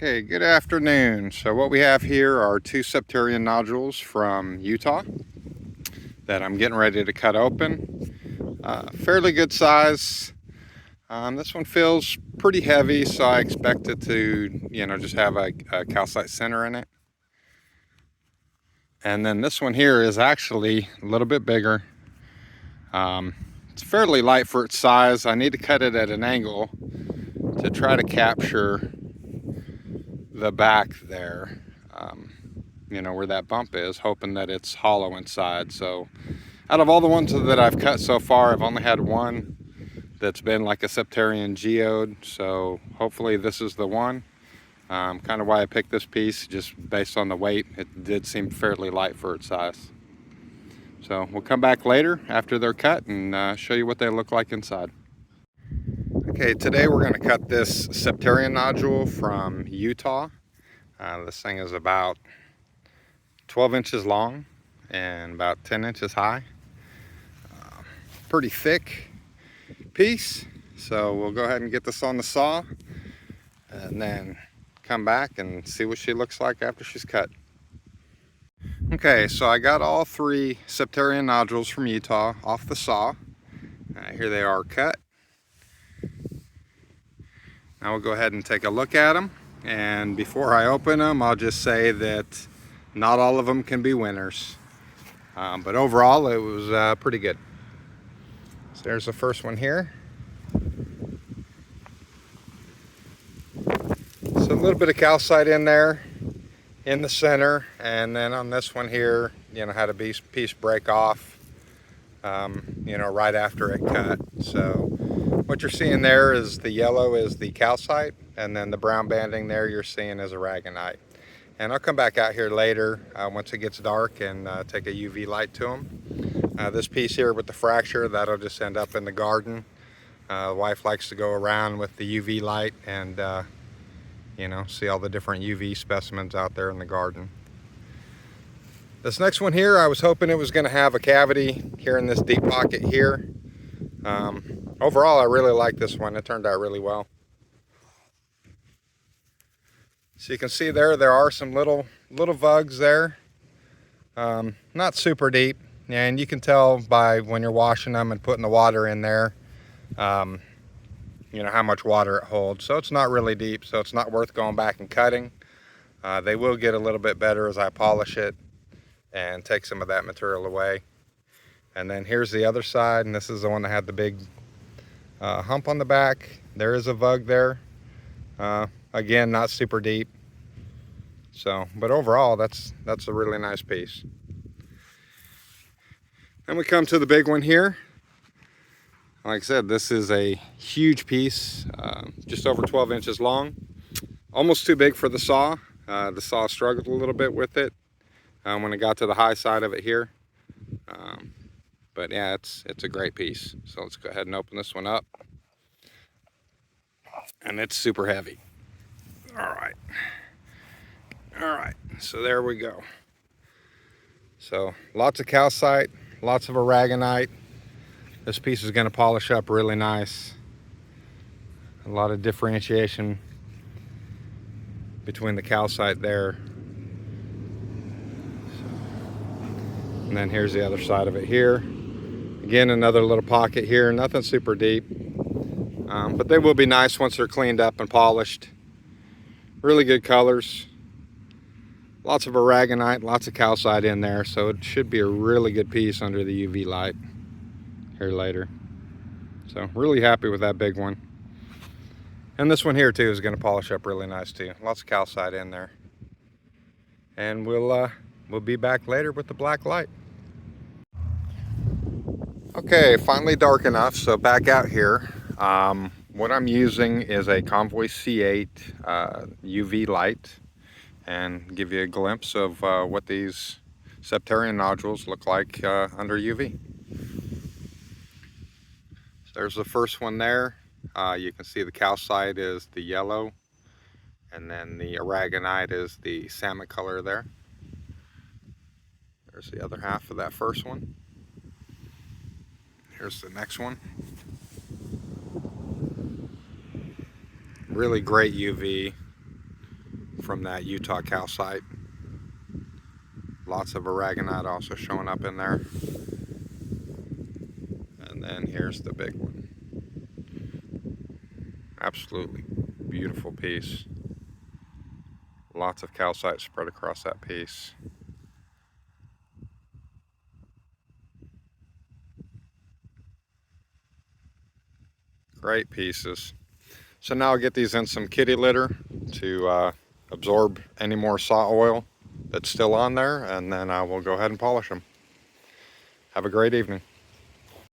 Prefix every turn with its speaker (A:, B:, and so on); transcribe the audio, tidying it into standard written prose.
A: Okay, good afternoon. So what we have here are two Septarian nodules from Utah that I'm getting ready to cut open. Fairly good size. This one feels pretty heavy, so I expect it to, just have a calcite center in it. And then this one here is actually a little bit bigger. It's fairly light for its size. I need to cut it at an angle to try to capture the back there, where that bump is, hoping that it's hollow inside. So out of all the ones that I've cut so far, I've only had one that's been like a Septarian geode, so hopefully this is the one. Kind of why I picked this piece, just based on the weight. It did seem fairly light for its size. So we'll come back later after they're cut and show you what they look like inside. Okay, today we're going to cut this Septarian nodule from Utah. This thing is about 12 inches long and about 10 inches high. Pretty thick piece. So we'll go ahead and get this on the saw and then come back and see what she looks like after she's cut. Okay, so I got all three Septarian nodules from Utah off the saw. Here they are cut. Now we'll go ahead and take a look at them, and before I open them, I'll just say that not all of them can be winners, but overall it was pretty good. So there's the first one here. So a little bit of calcite in there in the center, and then on this one here, had a piece break off right after it cut. So what you're seeing there is the yellow is the calcite, and then the brown banding there you're seeing is aragonite. And I'll come back out here later once it gets dark and take a UV light to them. This piece here with the fracture, that'll just end up in the garden. The wife likes to go around with the UV light and see all the different UV specimens out there in the garden. This next one here, I was hoping it was going to have a cavity here in this deep pocket here. Overall, I really like this one. It turned out really well. So you can see there are some little vugs there. Not super deep, and you can tell by when you're washing them and putting the water in there, how much water it holds. So it's not really deep, so it's not worth going back and cutting. They will get a little bit better as I polish it and take some of that material away. And then here's the other side, and this is the one that had the big hump on the back. There is a vug there. Again, not super deep. So, but overall, that's a really nice piece. Then we come to the big one here. Like I said, this is a huge piece, just over 12 inches long. Almost too big for the saw. The saw struggled a little bit with it when it got to the high side of it here. But yeah, it's a great piece. So let's go ahead and open this one up. And it's super heavy. All right, so there we go. So lots of calcite, lots of aragonite. This piece is going to polish up really nice. A lot of differentiation between the calcite there. And then here's the other side of it here. Again, another little pocket here, nothing super deep. But they will be nice once they're cleaned up and polished. Really good colors. Lots of aragonite, lots of calcite in there, so it should be a really good piece under the UV light here later. So really happy with that big one. And this one here too is going to polish up really nice too. Lots of calcite in there. And we'll be back later with the black light. Okay, finally dark enough, so back out here. What I'm using is a Convoy C8 UV light, and give you a glimpse of what these Septarian nodules look like under UV. So there's the first one there. You can see the calcite is the yellow, and then the aragonite is the salmon color there. There's the other half of that first one. Here's the next one. Really great UV. from that Utah calcite. Lots of aragonite also showing up in there. And then here's the big one. Absolutely beautiful piece. Lots of calcite spread across that piece. Great pieces. So now I'll get these in some kitty litter to absorb any more saw oil that's still on there, and then I will go ahead and polish them. Have a great evening.